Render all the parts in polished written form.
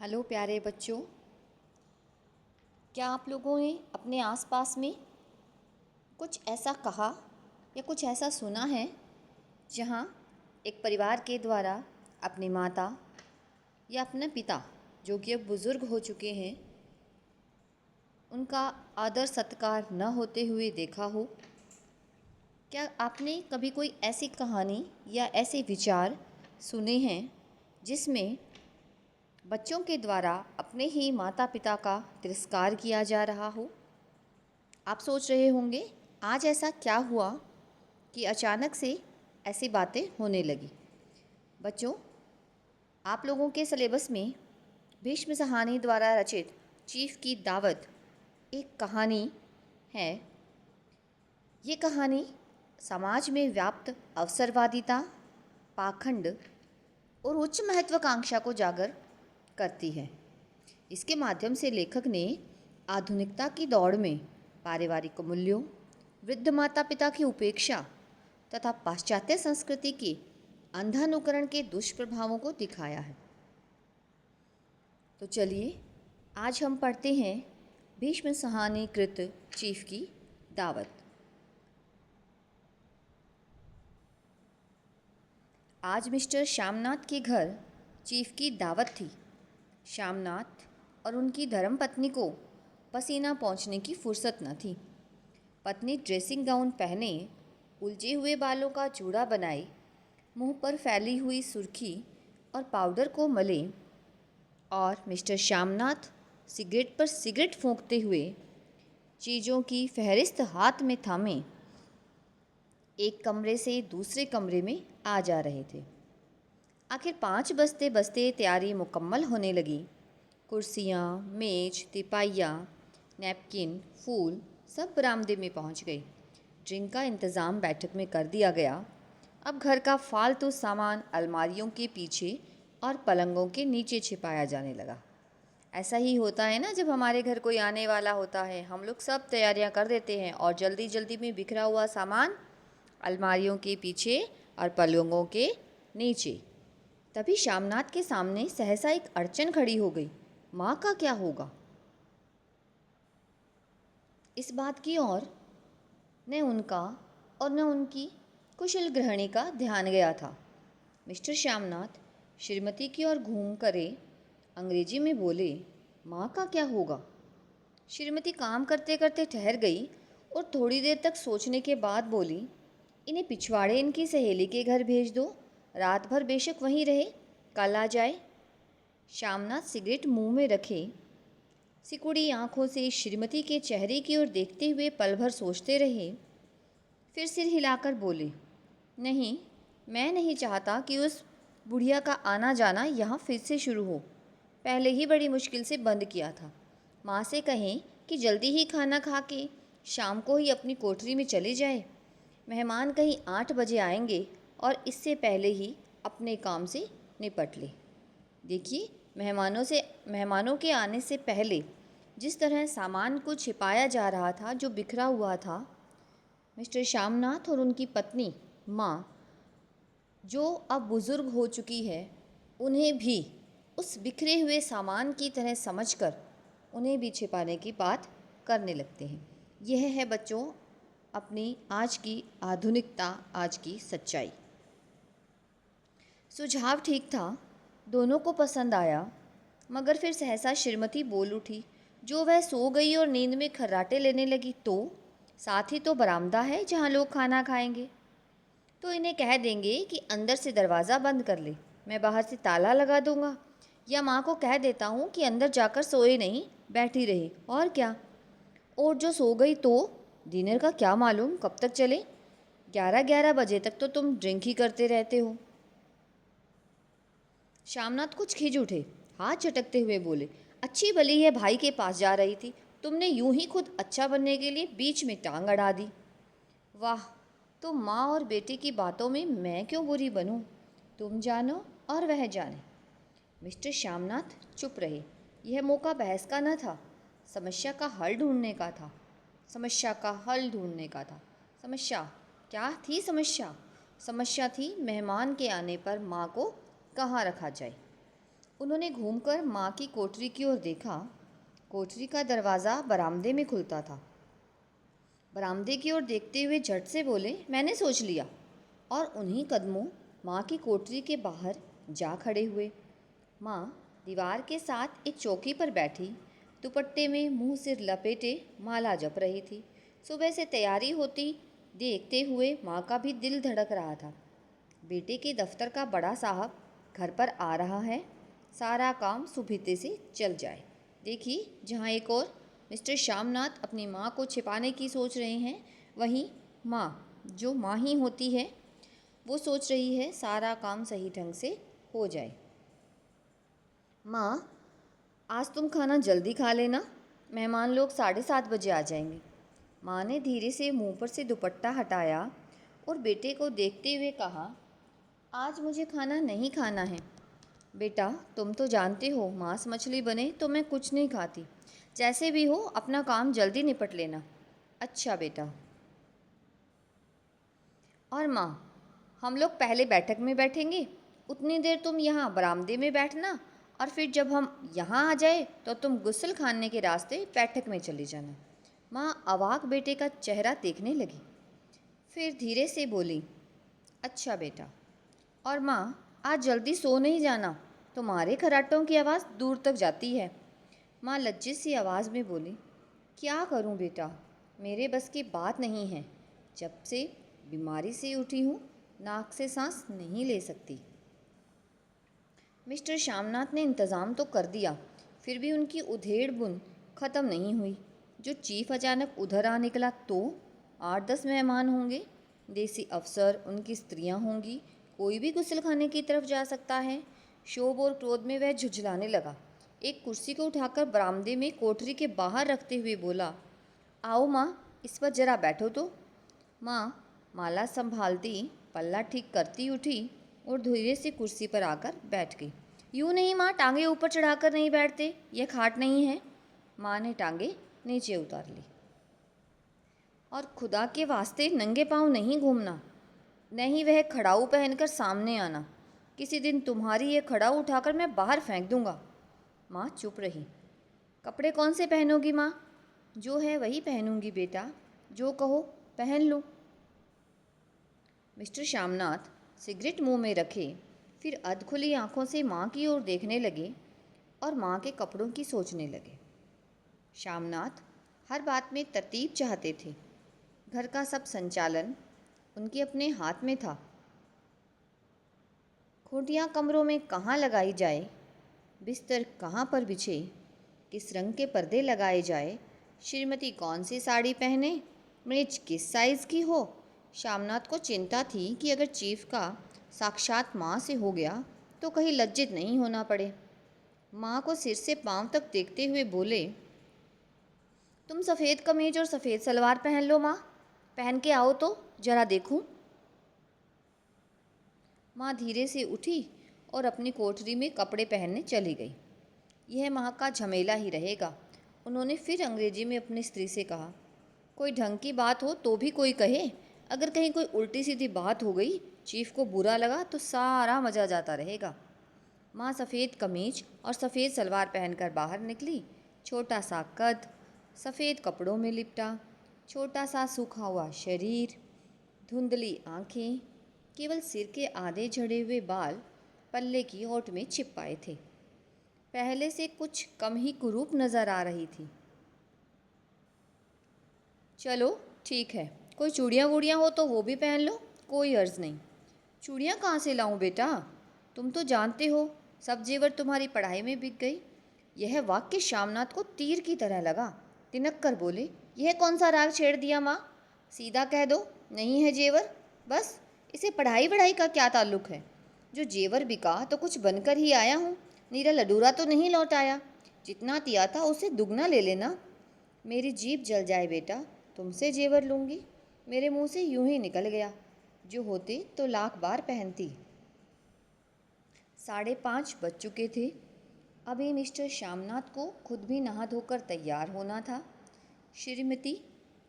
Hello प्यारे बच्चों, क्या आप लोगों ने अपने आसपास में कुछ ऐसा कहा या कुछ ऐसा सुना है जहाँ एक परिवार के द्वारा अपनी माता या अपने पिता जो कि अब बुज़ुर्ग हो चुके हैं उनका आदर सत्कार न होते हुए देखा हो? क्या आपने कभी कोई ऐसी कहानी या ऐसे विचार सुने हैं जिसमें बच्चों के द्वारा अपने ही माता पिता का तिरस्कार किया जा रहा हो? आप सोच रहे होंगे आज ऐसा क्या हुआ कि अचानक से ऐसी बातें होने लगी। बच्चों, आप लोगों के सिलेबस में भीष्म सहानी द्वारा रचित चीफ की दावत एक कहानी है। ये कहानी समाज में व्याप्त अवसरवादिता, पाखंड और उच्च महत्वाकांक्षा को जागर करती है। इसके माध्यम से लेखक ने आधुनिकता की दौड़ में पारिवारिक मूल्यों, वृद्ध माता पिता की उपेक्षा तथा पाश्चात्य संस्कृति के अंधानुकरण के दुष्प्रभावों को दिखाया है। तो चलिए आज हम पढ़ते हैं भीष्म सहानी कृत चीफ की दावत। आज मिस्टर श्यामनाथ के घर चीफ की दावत थी। श्यामनाथ और उनकी धर्मपत्नी को पसीना पहुँचने की फुर्सत न थी। पत्नी ड्रेसिंग गाउन पहने, उलझे हुए बालों का जूड़ा बनाए, मुंह पर फैली हुई सुर्खी और पाउडर को मले और मिस्टर श्यामनाथ सिगरेट पर सिगरेट फूंकते हुए चीज़ों की फहरिस्त हाथ में थामे एक कमरे से दूसरे कमरे में आ जा रहे थे। आखिर 5 बजते बजते तैयारी मुकम्मल होने लगी। कुर्सियाँ, मेज, तिपाइयाँ, नैपकिन, फूल सब बरामदे में पहुँच गई। ड्रिंक का इंतज़ाम बैठक में कर दिया गया। अब घर का फालतू सामान अलमारियों के पीछे और पलंगों के नीचे छिपाया जाने लगा। ऐसा ही होता है ना, जब हमारे घर कोई आने वाला होता है हम लोग सब तैयारियां कर देते हैं और जल्दी जल्दी में बिखरा हुआ सामान अलमारियों के पीछे और पलंगों के नीचे। तभी श्यामनाथ के सामने सहसा एक अड़चन खड़ी हो गई। माँ का क्या होगा? इस बात की ओर न उनका और न उनकी कुशल गृहिणी का ध्यान गया था। मिस्टर श्यामनाथ श्रीमती की ओर घूम करे अंग्रेजी में बोले, माँ का क्या होगा? श्रीमती काम करते करते ठहर गई और थोड़ी देर तक सोचने के बाद बोली, इन्हें पिछवाड़े इनकी सहेली के घर भेज दो, रात भर बेशक वहीं रहे, कल आ जाए। श्यामनाथ सिगरेट मुंह में रखे सिकुड़ी आंखों से श्रीमती के चेहरे की ओर देखते हुए पल भर सोचते रहे। फिर सिर हिलाकर बोले, नहीं, मैं नहीं चाहता कि उस बुढ़िया का आना जाना यहाँ फिर से शुरू हो। पहले ही बड़ी मुश्किल से बंद किया था। माँ से कहें कि जल्दी ही खाना खा के शाम को ही अपनी कोठरी में चले जाए। मेहमान कहीं 8 बजे आएंगे और इससे पहले ही अपने काम से निपट ले। देखिए, मेहमानों के आने से पहले जिस तरह सामान को छिपाया जा रहा था जो बिखरा हुआ था, मिस्टर श्यामनाथ और उनकी पत्नी माँ जो अब बुज़ुर्ग हो चुकी है, उन्हें भी उस बिखरे हुए सामान की तरह समझकर उन्हें भी छिपाने की बात करने लगते हैं। यह है बच्चों अपनी आज की आधुनिकता, आज की सच्चाई। सुझाव ठीक था, दोनों को पसंद आया, मगर फिर सहसा श्रीमती बोल उठी, जो वह सो गई और नींद में खर्राटे लेने लगी तो साथ ही तो बरामदा है जहाँ लोग खाना खाएंगे, तो इन्हें कह देंगे कि अंदर से दरवाज़ा बंद कर ले, मैं बाहर से ताला लगा दूंगा, या माँ को कह देता हूँ कि अंदर जाकर सोए नहीं, बैठी रहे, और क्या। और जो सो गई तो डिनर का क्या मालूम कब तक चले, 11-11 बजे तक तो तुम ड्रिंक ही करते रहते हो। श्यामनाथ कुछ खिंच उठे, हाथ झटकते हुए बोले, अच्छी भली है भाई के पास जा रही थी, तुमने यूं ही खुद अच्छा बनने के लिए बीच में टांग अड़ा दी। वाह, तो माँ और बेटे की बातों में मैं क्यों बुरी बनूं? तुम जानो और वह जाने। मिस्टर श्यामनाथ चुप रहे। यह मौका बहस का न था, समस्या का हल ढूंढने का था। समस्या का हल ढूंढने का था। समस्या क्या थी? समस्या थी मेहमान के आने पर माँ को कहाँ रखा जाए। उन्होंने घूमकर माँ की कोठरी की ओर देखा। कोठरी का दरवाज़ा बरामदे में खुलता था। बरामदे की ओर देखते हुए झट से बोले, मैंने सोच लिया, और उन्हीं कदमों माँ की कोठरी के बाहर जा खड़े हुए। माँ दीवार के साथ एक चौकी पर बैठी दुपट्टे में मुंह सिर लपेटे माला जप रही थी। सुबह से तैयारी होती देखते हुए माँ का भी दिल धड़क रहा था। बेटे के दफ्तर का बड़ा साहब घर पर आ रहा है, सारा काम सुबह से चल जाए। देखिए, जहाँ एक और मिस्टर श्यामनाथ अपनी माँ को छिपाने की सोच रहे हैं, वहीं माँ, जो माँ ही होती है, वो सोच रही है सारा काम सही ढंग से हो जाए। माँ, आज तुम खाना जल्दी खा लेना, मेहमान लोग 7:30 बजे आ जाएंगे। माँ ने धीरे से मुंह पर से दुपट्टा हटाया और बेटे को देखते हुए कहा, आज मुझे खाना नहीं खाना है। बेटा, तुम तो जानते हो मांस मछली बने तो मैं कुछ नहीं खाती। जैसे भी हो अपना काम जल्दी निपट लेना। अच्छा बेटा। और माँ, हम लोग पहले बैठक में बैठेंगे, उतनी देर तुम यहाँ बरामदे में बैठना, और फिर जब हम यहाँ आ जाए तो तुम गुस्ल खाने के रास्ते बैठक में चली जाना। माँ अवाक बेटे का चेहरा देखने लगी, फिर धीरे से बोली, अच्छा बेटा। और माँ, आज जल्दी सो नहीं जाना, तुम्हारे खर्राटों की आवाज़ दूर तक जाती है। माँ लज्जित सी आवाज़ में बोली, क्या करूँ बेटा, मेरे बस की बात नहीं है। जब से बीमारी से उठी हूँ, नाक से सांस नहीं ले सकती। मिस्टर श्यामनाथ ने इंतज़ाम तो कर दिया, फिर भी उनकी उधेड़ बुन ख़त्म नहीं हुई। जो चीफ अचानक उधर आ निकला तो 8-10 मेहमान होंगे, देसी अफसर, उनकी स्त्रियां होंगी, कोई भी गुस्लखाने की तरफ जा सकता है। शोभ और क्रोध में वह झुंझलाने लगा। एक कुर्सी को उठाकर बरामदे में कोठरी के बाहर रखते हुए बोला, आओ माँ, इस पर जरा बैठो तो। माँ माला संभालती पल्ला ठीक करती उठी और धीरे से कुर्सी पर आकर बैठ गई। यूँ नहीं माँ, टांगे ऊपर चढ़ाकर नहीं बैठते, यह खाट नहीं है। माँ ने टांगे नीचे उतार ली। और खुदा के वास्ते नंगे पाँव नहीं घूमना, नहीं वह खड़ाऊ पहनकर सामने आना। किसी दिन तुम्हारी ये खड़ाऊ उठाकर मैं बाहर फेंक दूंगा। माँ चुप रही। कपड़े कौन से पहनोगी माँ? जो है वही पहनूंगी बेटा, जो कहो पहन लो। मिस्टर श्यामनाथ सिगरेट मुंह में रखे, फिर अधखुली आंखों से माँ की ओर देखने लगे और माँ के कपड़ों की सोचने लगे। श्यामनाथ हर बात में तरतीब चाहते थे। घर का सब संचालन उनके अपने हाथ में था। खूंटियाँ कमरों में कहाँ लगाई जाए, बिस्तर कहाँ पर बिछे, किस रंग के पर्दे लगाए जाए, श्रीमती कौन सी साड़ी पहने, मिर्च किस साइज़ की हो। श्यामनाथ को चिंता थी कि अगर चीफ का साक्षात माँ से हो गया तो कहीं लज्जित नहीं होना पड़े। माँ को सिर से पांव तक देखते हुए बोले, तुम सफ़ेद कमीज और सफ़ेद सलवार पहन लो माँ, पहन के आओ तो जरा देखूं। माँ धीरे से उठी और अपनी कोठरी में कपड़े पहनने चली गई। यह माँ का झमेला ही रहेगा। उन्होंने फिर अंग्रेजी में अपनी स्त्री से कहा, कोई ढंग की बात हो तो भी कोई कहे, अगर कहीं कोई उल्टी सीधी बात हो गई, चीफ को बुरा लगा तो सारा मज़ा जाता रहेगा। माँ सफ़ेद कमीज और सफ़ेद सलवार पहनकर बाहर निकली। छोटा सा कद, सफ़ेद कपड़ों में लिपटा, छोटा सा सूखा हुआ शरीर, धुंधली आँखें, केवल सिर के आधे झड़े हुए बाल पल्ले की ओट में छिप पाए थे। पहले से कुछ कम ही कुरूप नज़र आ रही थी। चलो ठीक है, कोई चूड़ियाँ वूड़ियाँ हो तो वो भी पहन लो, कोई अर्ज़ नहीं। चूड़ियाँ कहाँ से लाऊं बेटा? तुम तो जानते हो सब जेवर तुम्हारी पढ़ाई में बिक गई। यह वाक्य श्यामनाथ को तीर की तरह लगा। तिनक कर बोले, यह कौन सा राग छेड़ दिया माँ? सीधा कह दो नहीं है जेवर, बस। इसे पढ़ाई वढ़ाई का क्या ताल्लुक है? जो जेवर बिका तो कुछ बनकर ही आया हूँ, नीरल अधूरा तो नहीं लौट आया। जितना दिया था उससे दुगना ले लेना। मेरी जीभ जल जाए बेटा, तुमसे जेवर लूँगी, मेरे मुंह से यूं ही निकल गया। जो होते तो लाख बार पहनती। 5:30 बज चुके थे। अभी मिस्टर श्यामनाथ को खुद भी नहा धोकर तैयार होना था। श्रीमती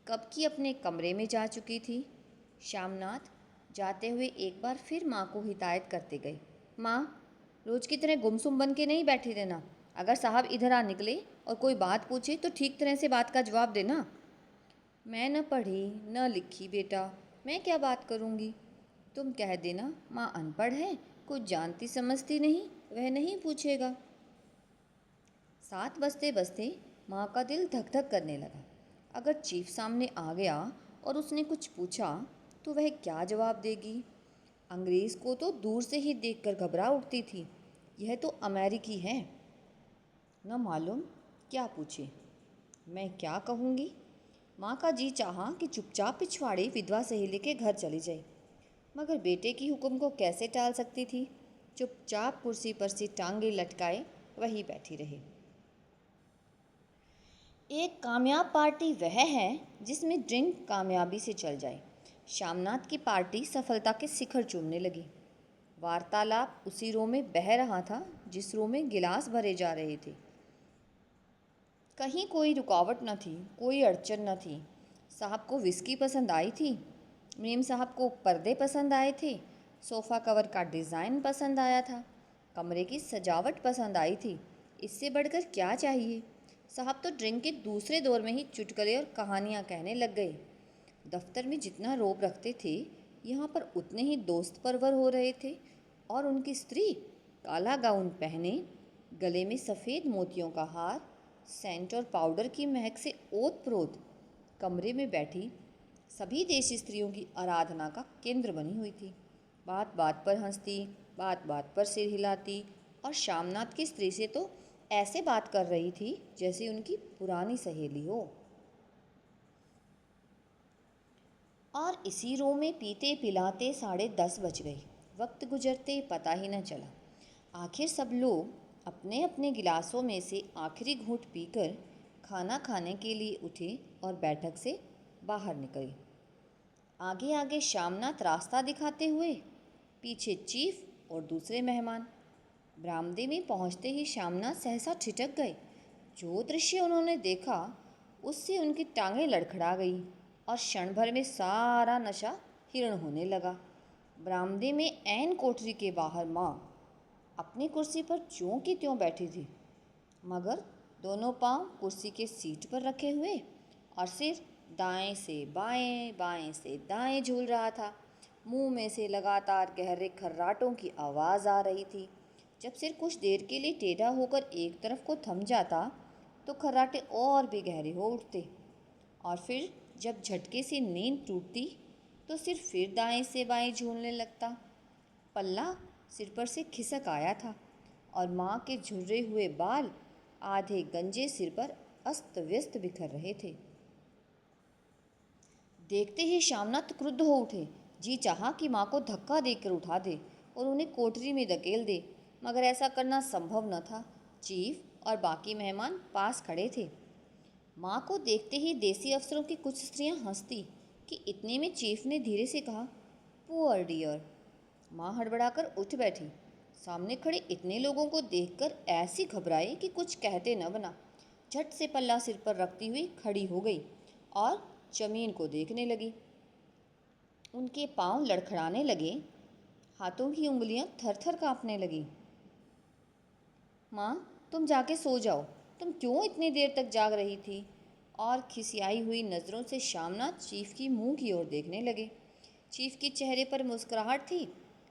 कब की अपने कमरे में जा चुकी थी। श्यामनाथ जाते हुए एक बार फिर माँ को हिदायत करते गए, माँ रोज की तरह गुमसुम बन के नहीं बैठे रहना। अगर साहब इधर आ निकले और कोई बात पूछे तो ठीक तरह से बात का जवाब देना। मैं न पढ़ी न लिखी बेटा, मैं क्या बात करूँगी। तुम कह देना माँ अनपढ़ है, कुछ जानती समझती नहीं, वह नहीं पूछेगा। 7 बजते बजते माँ का दिल धक धक करने लगा। अगर चीफ सामने आ गया और उसने कुछ पूछा तो वह क्या जवाब देगी। अंग्रेज़ को तो दूर से ही देखकर घबरा उठती थी। यह तो अमेरिकी है। न मालूम क्या पूछे, मैं क्या कहूँगी। माँ का जी चाहा कि चुपचाप पिछवाड़े विधवा सहेली के घर चली जाए, मगर बेटे की हुक्म को कैसे टाल सकती थी। चुपचाप कुर्सी पर से टांगे लटकाए वहीं बैठी रही। एक कामयाब पार्टी वह है जिसमें ड्रिंक कामयाबी से चल जाए। श्यामनाथ की पार्टी सफलता के शिखर चूमने लगी। वार्तालाप उसी रो में बह रहा था जिस रो में गिलास भरे जा रहे थे। कहीं कोई रुकावट न थी, कोई अड़चन न थी। साहब को विस्की पसंद आई थी, मेम साहब को पर्दे पसंद आए थे, सोफ़ा कवर का डिज़ाइन पसंद आया था, कमरे की सजावट पसंद आई थी। इससे बढ़कर क्या चाहिए। साहब तो ड्रिंक के दूसरे दौर में ही चुटकुले और कहानियाँ कहने लग गए। दफ्तर में जितना रौब रखते थे, यहाँ पर उतने ही दोस्त परवर हो रहे थे। और उनकी स्त्री काला गाउन पहने, गले में सफ़ेद मोतियों का हार, सेंट और पाउडर की महक से ओत प्रोत कमरे में बैठी सभी देशी स्त्रियों की आराधना का केंद्र बनी हुई थी। बात बात पर हंसती, बात बात पर सिर हिलाती और श्यामनाथ की स्त्री से तो ऐसे बात कर रही थी जैसे उनकी पुरानी सहेली हो। और इसी रो में पीते पिलाते 10:30 बज गए। वक्त गुजरते पता ही न चला। आखिर सब लोग अपने अपने गिलासों में से आखिरी घूंट पीकर खाना खाने के लिए उठे और बैठक से बाहर निकले। आगे आगे श्यामनाथ रास्ता दिखाते हुए, पीछे चीफ और दूसरे मेहमान। बरामदे में पहुंचते ही श्यामनाथ सहसा ठिठक गए। जो दृश्य उन्होंने देखा उससे उनकी टांगें लड़खड़ा गई और क्षण भर में सारा नशा हिरण होने लगा। बरामदे में ऐन कोठरी के बाहर माँ अपनी कुर्सी पर ज्यों की त्यों बैठी थी, मगर दोनों पांव कुर्सी के सीट पर रखे हुए और सिर दाएं से बाएं बाएं से दाएं झूल रहा था। मुंह में से लगातार गहरे खर्राटों की आवाज़ आ रही थी। जब सिर कुछ देर के लिए टेढ़ा होकर एक तरफ को थम जाता तो खर्राटे और भी गहरे हो उठते, और फिर जब झटके से नींद टूटती तो सिर फिर दाएं से बाएं झूलने लगता। पल्ला सिर पर से खिसक आया था और माँ के झुर्रे हुए बाल आधे गंजे सिर पर अस्त व्यस्त बिखर रहे थे। देखते ही श्यामनाथ क्रुद्ध हो उठे। जी चाहा कि माँ को धक्का देकर उठा दे और उन्हें कोठरी में धकेल दे, मगर ऐसा करना संभव न था। चीफ और बाकी मेहमान पास खड़े थे। माँ को देखते ही देसी अफसरों की कुछ स्त्रियां हंसती कि इतने में चीफ ने धीरे से कहा, पुअर डियर। माँ हड़बड़ाकर उठ बैठी। सामने खड़े इतने लोगों को देखकर ऐसी घबराई कि कुछ कहते न बना। झट से पल्ला सिर पर रखती हुई खड़ी हो गई और जमीन को देखने लगी। उनके पांव लड़खड़ाने लगे, हाथों की उंगलियां थर थर कांपने लगी। माँ, तुम जाके सो जाओ, तुम क्यों इतनी देर तक जाग रही थी। और खिसियाई हुई नज़रों से श्यामनाथ चीफ की मुंह की ओर देखने लगे। चीफ के चेहरे पर मुस्कुराहट थी।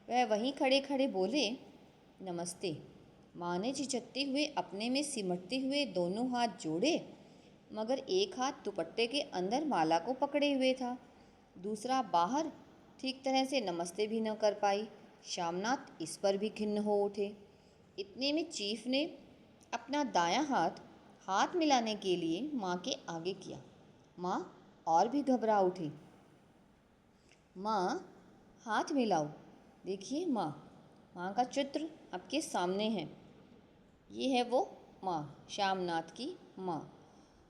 वह वहीं खड़े खड़े बोले, नमस्ते। माँ ने झिझकते हुए अपने में सिमटते हुए दोनों हाथ जोड़े, मगर एक हाथ दुपट्टे के अंदर माला को पकड़े हुए था, दूसरा बाहर। ठीक तरह से नमस्ते भी न कर पाई। श्यामनाथ इस पर भी खिन्न हो उठे। इतने में चीफ ने अपना दायां हाथ हाथ मिलाने के लिए माँ के आगे किया। माँ और भी घबरा उठी। माँ, हाथ मिलाओ। देखिए माँ, माँ का चित्र आपके सामने है। ये है वो माँ, श्यामनाथ की माँ।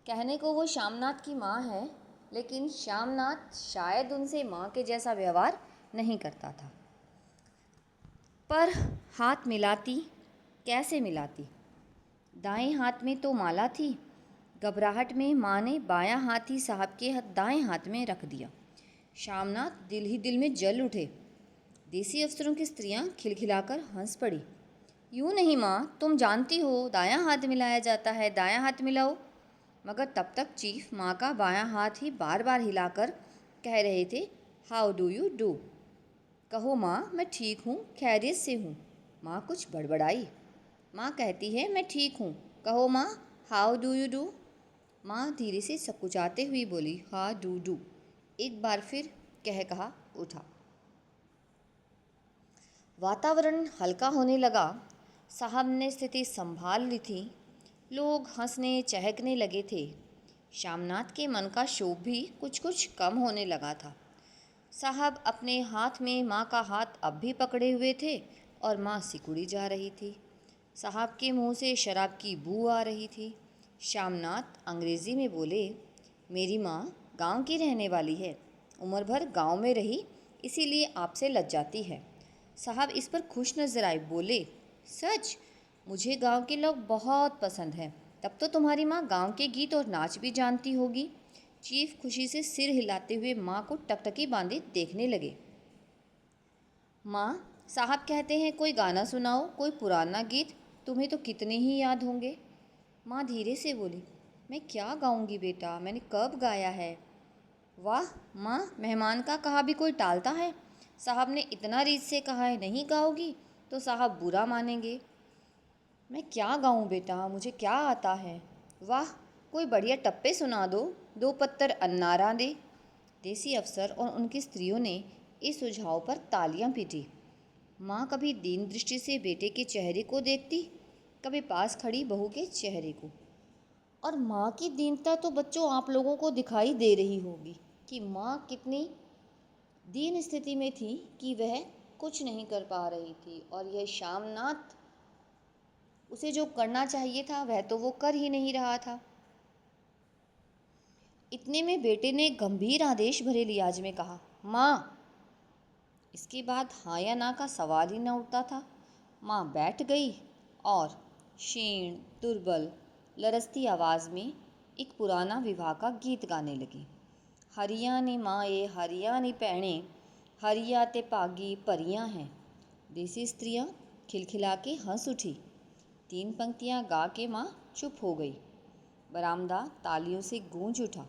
कहने को वो श्यामनाथ की माँ है, लेकिन श्यामनाथ शायद उनसे माँ के जैसा व्यवहार नहीं करता था। पर हाथ मिलाती कैसे मिलाती। दाएं हाथ में तो माला थी। घबराहट में माँ ने बायां हाथ ही साहब के दाएं हाथ में रख दिया। श्यामनाथ दिल ही दिल में जल उठे। देसी अफसरों की स्त्रियां खिलखिलाकर हंस पड़ी। यूँ नहीं माँ, तुम जानती हो दायां हाथ मिलाया जाता है, दायां हाथ मिलाओ। मगर तब तक चीफ माँ का बायां हाथ ही बार बार हिलाकर कह रहे थे, हाउ डू यू डू। कहो माँ, मैं ठीक हूँ, खैरियत से हूँ। माँ कुछ बड़बड़ाई। माँ कहती है, मैं ठीक हूँ। कहो माँ, हाउ डू यू डू। माँ धीरे से सकुचाते हुई बोली, हाँ डू डू। एक बार फिर कहा उठा। वातावरण हल्का होने लगा। साहब ने स्थिति संभाल ली थी। लोग हंसने चहकने लगे थे। श्यामनाथ के मन का क्षोभ भी कुछ कुछ कम होने लगा था। साहब अपने हाथ में माँ का हाथ अब भी पकड़े हुए थे और माँ सिकुड़ी जा रही थी। साहब के मुंह से शराब की बू आ रही थी। श्यामनाथ अंग्रेज़ी में बोले, मेरी माँ गांव की रहने वाली है, उम्र भर गांव में रही, इसीलिए आपसे लज जाती है। साहब इस पर खुश नजर आए, बोले, सच? मुझे गांव के लोग बहुत पसंद हैं। तब तो तुम्हारी माँ गांव के गीत और नाच भी जानती होगी। चीफ खुशी से सिर हिलाते हुए माँ को टकटकी बांधे देखने लगे। माँ, साहब कहते हैं कोई गाना सुनाओ, कोई पुराना गीत, तुम्हें तो कितने ही याद होंगे। माँ धीरे से बोली, मैं क्या गाऊंगी बेटा, मैंने कब गाया है। वाह माँ, मेहमान का कहा भी कोई टालता है। साहब ने इतना रीत से कहा है, नहीं गाओगी तो साहब बुरा मानेंगे। मैं क्या गाऊं बेटा, मुझे क्या आता है। वाह, कोई बढ़िया टप्पे सुना दो, दो पत्तर अन्नारा दे। देसी अफसर और उनकी स्त्रियों ने इस सुझाव पर तालियां पीटी। माँ कभी दीन दृष्टि से बेटे के चेहरे को देखती, कभी पास खड़ी बहू के चेहरे को। और माँ की दीनता तो बच्चों आप लोगों को दिखाई दे रही होगी कि माँ कितनी दीन स्थिति में थी कि वह कुछ नहीं कर पा रही थी। और यह श्यामनाथ, उसे जो करना चाहिए था वह तो वो कर ही नहीं रहा था। इतने में बेटे ने गंभीर आदेश भरे लिहाज में कहा, माँ। इसके बाद हाँ या ना का सवाल ही न उठता था। माँ बैठ गई और क्षीण दुर्बल लरसती आवाज़ में एक पुराना विवाह का गीत गाने लगी। हरिया नी माए हरिया नी पैणे, हरिया ते पागी परियां हैं। देसी स्त्रियां खिलखिला के हंस उठी। 3 पंक्तियां गा के माँ चुप हो गई। बरामदा तालियों से गूंज उठा।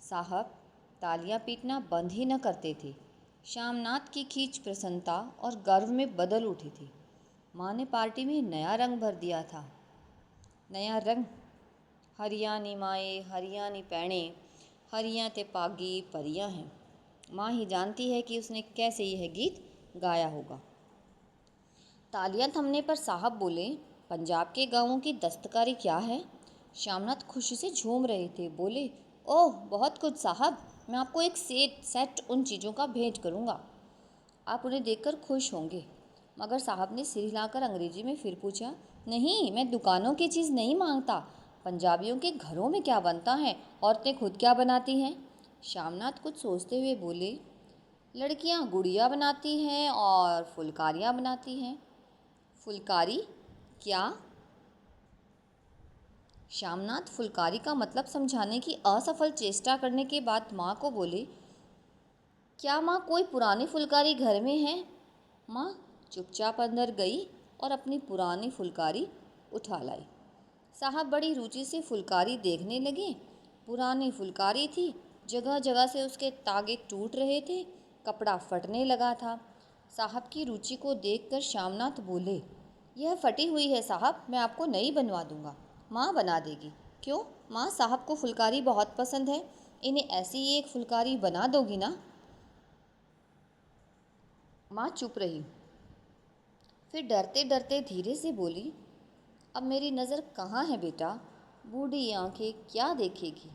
साहब तालियां पीटना बंद ही न करते थे। श्यामनाथ की खींच प्रसन्नता और गर्व में बदल उठी थी। माँ ने पार्टी में नया रंग भर दिया था। नया रंग, हरियाणी माए हरियाणी पैणे, हरियाँ ते पागी परियां हैं। माँ ही जानती है कि उसने कैसे यह गीत गाया होगा। तालियां थमने पर साहब बोले, पंजाब के गाँवों की दस्तकारी क्या है। श्यामनाथ खुशी से झूम रहे थे, बोले, ओह बहुत कुछ साहब, मैं आपको एक सेट उन चीज़ों का भेंट करूँगा, आप उन्हें देखकर खुश होंगे। मगर साहब ने सिर हिलाकर अंग्रेजी में फिर पूछा, नहीं, मैं दुकानों की चीज़ नहीं मांगता। पंजाबियों के घरों में क्या बनता है, औरतें खुद क्या बनाती हैं। श्यामनाथ कुछ सोचते हुए बोले, लड़कियां गुड़िया बनाती हैं और फुलकारियाँ बनाती हैं। फुलकारी क्या। श्यामनाथ फुलकारी का मतलब समझाने की असफल चेष्टा करने के बाद माँ को बोले, क्या माँ कोई पुरानी फुलकारी घर में है। माँ चुपचाप अंदर गई और अपनी पुरानी फुलकारी उठा लाई। साहब बड़ी रुचि से फुलकारी देखने लगे। पुरानी फुलकारी थी, जगह जगह से उसके तागे टूट रहे थे, कपड़ा फटने लगा था। साहब की रुचि को देखकर श्यामनाथ बोले, यह फटी हुई है साहब, मैं आपको नई बनवा दूंगा। माँ बना देगी। क्यों माँ, साहब को फुलकारी बहुत पसंद है, इन्हें ऐसी ही एक फुलकारी बना दोगी ना। माँ चुप रही, फिर डरते डरते धीरे से बोली, अब मेरी नज़र कहाँ है बेटा, बूढ़ी आंखें क्या देखेगी।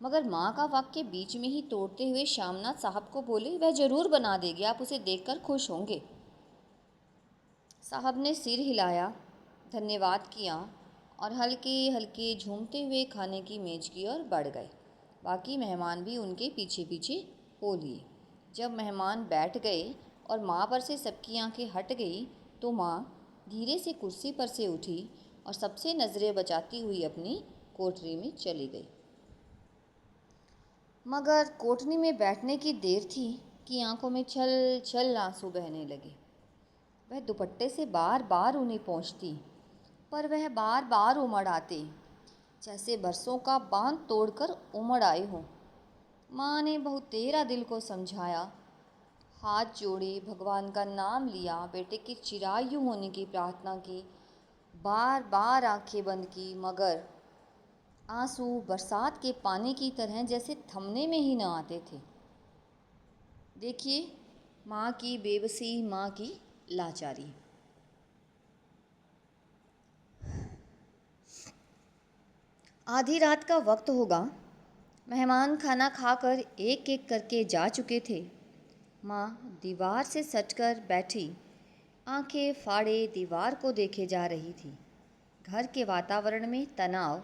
मगर माँ का वाक्य बीच में ही तोड़ते हुए श्यामनाथ साहब को बोले, वह ज़रूर बना देगी, आप उसे देखकर खुश होंगे। साहब ने सिर हिलाया, धन्यवाद किया और हल्के हल्के झूमते हुए खाने की मेज की ओर बढ़ गए। बाकी मेहमान भी उनके पीछे पीछे हो लिए। जब मेहमान बैठ गए और माँ पर से सबकी आंखें हट गई तो माँ धीरे से कुर्सी पर से उठी और सबसे नज़रें बचाती हुई अपनी कोठरी में चली गई। मगर कोठरी में बैठने की देर थी कि आंखों में छल छल आंसू बहने लगे। वह दुपट्टे से बार बार उन्हें पोंछती, पर वह बार बार उमड़ आते, जैसे बरसों का बांध तोड़कर उमड़ आए हों। माँ ने बहुतेरा दिल को समझाया, हाथ जोड़े, भगवान का नाम लिया, बेटे के चिरायु होने की प्रार्थना की, बार बार आंखें बंद की, मगर आंसू बरसात के पानी की तरह जैसे थमने में ही न आते थे। देखिए, माँ की बेबसी, माँ की लाचारी। आधी रात का वक्त होगा। मेहमान खाना खाकर एक एक करके जा चुके थे। माँ दीवार से सटकर बैठी, आंखें फाड़े दीवार को देखे जा रही थी। घर के वातावरण में तनाव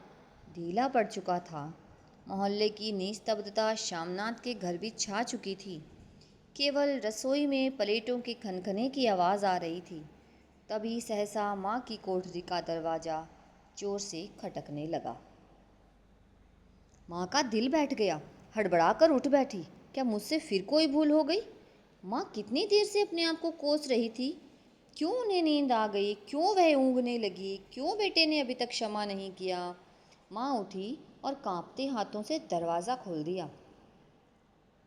ढीला पड़ चुका था। मोहल्ले की निस्तब्धता श्यामनाथ के घर भी छा चुकी थी। केवल रसोई में प्लेटों के खनखने की आवाज़ आ रही थी। तभी सहसा माँ की कोठरी का दरवाज़ा जोर से खटकने लगा। माँ का दिल बैठ गया, हड़बड़ा कर उठ बैठी। क्या मुझसे फिर कोई भूल हो गई? माँ कितनी देर से अपने आप को कोस रही थी। क्यों उन्हें नींद आ गई? क्यों वह ऊँघने लगी? क्यों बेटे ने अभी तक क्षमा नहीं किया? माँ उठी और कांपते हाथों से दरवाज़ा खोल दिया।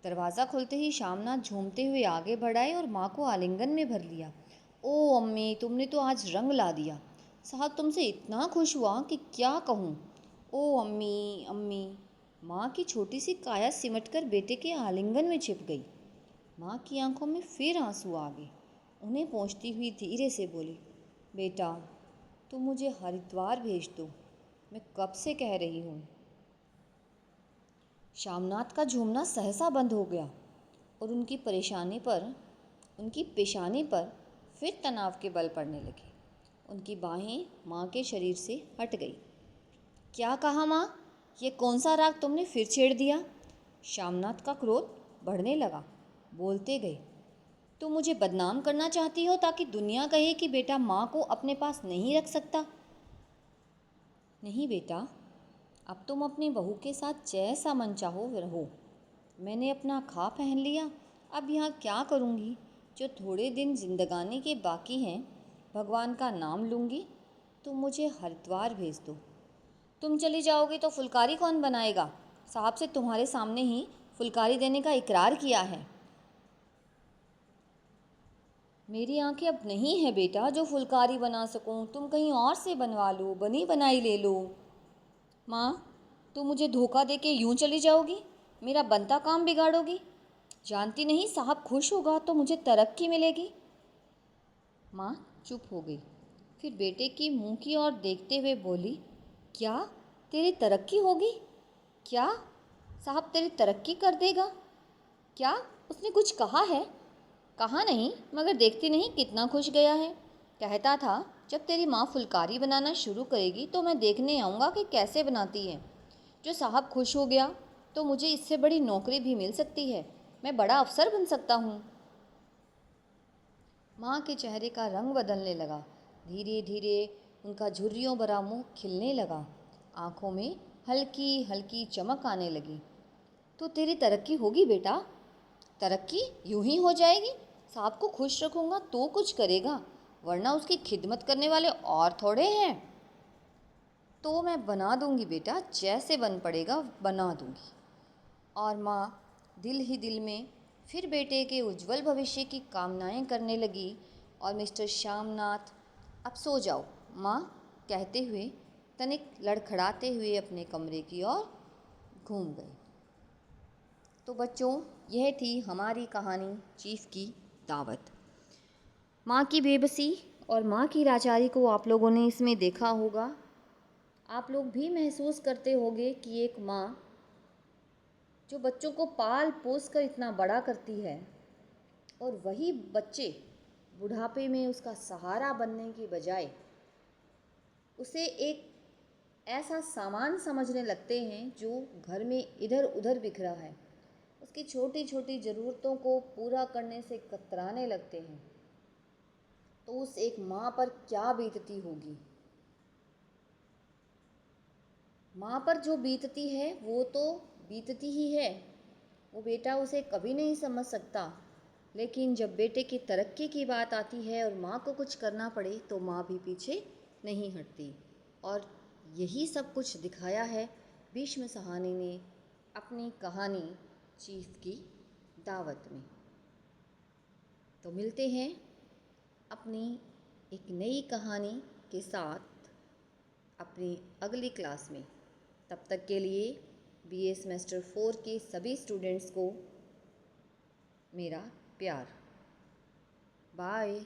दरवाज़ा खुलते ही श्यामनाथ झूमते हुए आगे बढ़ाए और माँ को आलिंगन में भर लिया। ओ अम्मी, तुमने तो आज रंग ला दिया। साहब तुमसे इतना खुश हुआ कि क्या कहूँ। ओ अम्मी, अम्मी। माँ की छोटी सी काया सिमटकर बेटे के आलिंगन में छिप गई। माँ की आंखों में फिर आंसू आ गए। उन्हें पोंछती हुई धीरे से बोली, बेटा तुम मुझे हरिद्वार भेज दो, मैं कब से कह रही हूँ। श्यामनाथ का झूमना सहसा बंद हो गया और उनकी पेशानी पर फिर तनाव के बल पड़ने लगे। उनकी बाहें माँ के शरीर से हट गई। क्या कहा माँ? ये कौन सा राग तुमने फिर छेड़ दिया? श्यामनाथ का क्रोध बढ़ने लगा। बोलते गए, तुम मुझे बदनाम करना चाहती हो ताकि दुनिया कहे कि बेटा माँ को अपने पास नहीं रख सकता। नहीं बेटा, अब तुम अपनी बहू के साथ जैसा मन चाहो रहो। मैंने अपना खा पहन लिया, अब यहाँ क्या करूँगी? जो थोड़े दिन जिंदगानी के बाकी हैं, भगवान का नाम लूँगी। तुम मुझे हरिद्वार भेज दो। तुम चली जाओगी तो फुलकारी कौन बनाएगा? साहब से तुम्हारे सामने ही फुलकारी देने का इकरार किया है। मेरी आंखें अब नहीं है बेटा जो फुलकारी बना सकूं। तुम कहीं और से बनवा लो, बनी बनाई ले लो। माँ, तुम मुझे धोखा दे के यूं चली जाओगी? मेरा बनता काम बिगाड़ोगी? जानती नहीं, साहब खुश होगा तो मुझे तरक्की मिलेगी। माँ चुप हो गई, फिर बेटे की मुंह की ओर देखते हुए बोली, क्या तेरी तरक्की होगी? क्या साहब तेरी तरक्की कर देगा? क्या उसने कुछ कहा है? कहा नहीं, मगर देखती नहीं कितना खुश गया है। कहता था जब तेरी माँ फुलकारी बनाना शुरू करेगी तो मैं देखने आऊँगा कि कैसे बनाती है। जो साहब खुश हो गया तो मुझे इससे बड़ी नौकरी भी मिल सकती है। मैं बड़ा अफसर बन सकता हूँ। माँ के चेहरे का रंग बदलने लगा। धीरे धीरे उनका झुर्रियों भरा मुंह खिलने लगा। आंखों में हल्की हल्की चमक आने लगी। तो तेरी तरक्की होगी बेटा। तरक्की यूं ही हो जाएगी? साहब को खुश रखूँगा तो कुछ करेगा, वरना उसकी खिदमत करने वाले और थोड़े हैं। तो मैं बना दूंगी बेटा, जैसे बन पड़ेगा बना दूंगी। और माँ दिल ही दिल में फिर बेटे के उज्जवल भविष्य की कामनाएं करने लगी। और मिस्टर श्यामनाथ, अब सो जाओ माँ कहते हुए तनिक लड़खड़ाते हुए अपने कमरे की ओर घूम गए। तो बच्चों, यह थी हमारी कहानी चीफ की दावत। माँ की बेबसी और माँ की लाचारी को आप लोगों ने इसमें देखा होगा। आप लोग भी महसूस करते होंगे कि एक माँ जो बच्चों को पाल पोस कर इतना बड़ा करती है और वही बच्चे बुढ़ापे में उसका सहारा बनने की बजाय उसे एक ऐसा सामान समझने लगते हैं जो घर में इधर उधर बिखरा है। उसकी छोटी छोटी ज़रूरतों को पूरा करने से कतराने लगते हैं, तो उस एक माँ पर क्या बीतती होगी। माँ पर जो बीतती है वो तो बीतती ही है, वो बेटा उसे कभी नहीं समझ सकता। लेकिन जब बेटे की तरक्की की बात आती है और माँ को कुछ करना पड़े तो माँ भी पीछे नहीं हटती। और यही सब कुछ दिखाया है भीष्म साहनी ने अपनी कहानी चीफ की दावत में। तो मिलते हैं अपनी एक नई कहानी के साथ अपनी अगली क्लास में। तब तक के लिए बीए सेमेस्टर 4 के सभी स्टूडेंट्स को मेरा प्यार। बाय।